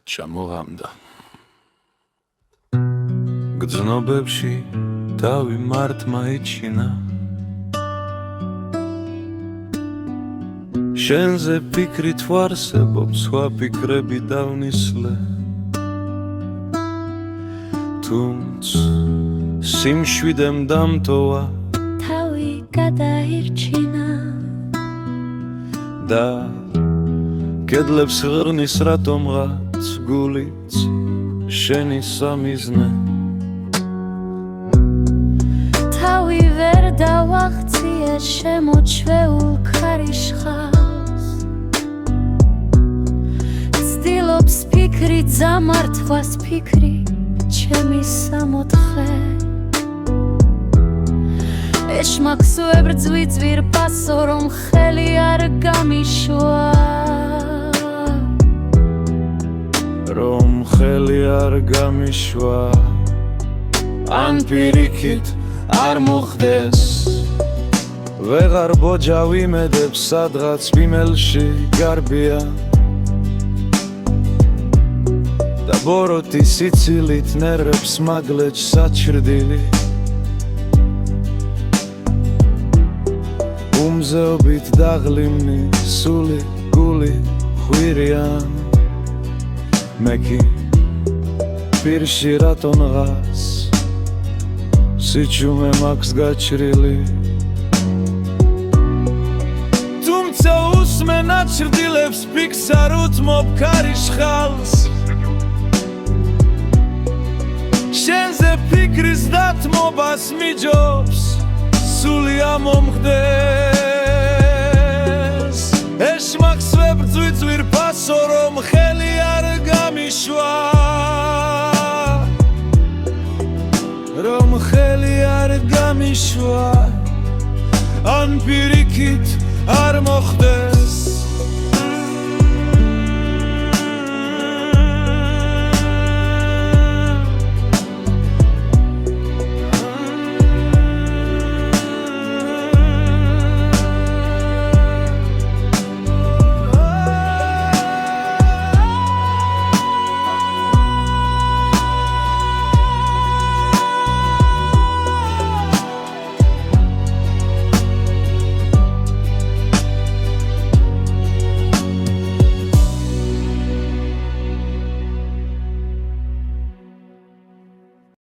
ჩამოღამდა გრძნობებში თავი მართმა იჩინა შენზე ფიქრით ვარსებობ სხვა ფიქრები დავნისლე თუმცა სიმშვიდემ დამტოვა თავი გადაირჩინა და კედლებს ღრნის რატომღაც გულიც შენი სამიზნე თავი ვერ დავაღწია შემოჩვეულ ქარიშხალს ცდილობს ფიქრი ძამართვას ფიქრი ჩემი სამოთხე ეშმაკს ვებრძვი ძვირფასო რომ ხელი არ გამიშვა რომ ხელი არ გამიშვა ან პირიქით არ მოხდეს ვეღარ ბოჯა ვიმედებ სადღაც ვიმელში გარბია და ბოროტი სიცილით ნერვებს მაგლეჯ საჩრდილი უმზეობით დაღლიმნი სული გული ხვირიან მექი პირში რატონღაც სიჩუმე მაქვს გაჩრილი თუმცა უსმენ აჩრდილებს ფიქს არ უთმობ ქარიშხალს შენზე ფიქრის დათმობას მიჯობს სული ამომხდეს ეშმაკს ვებრძვი ძვირფასო რომ ხელი არ გამიშვა რომ ხელი არ გამიშვა ან პირიქით არ მოხდეს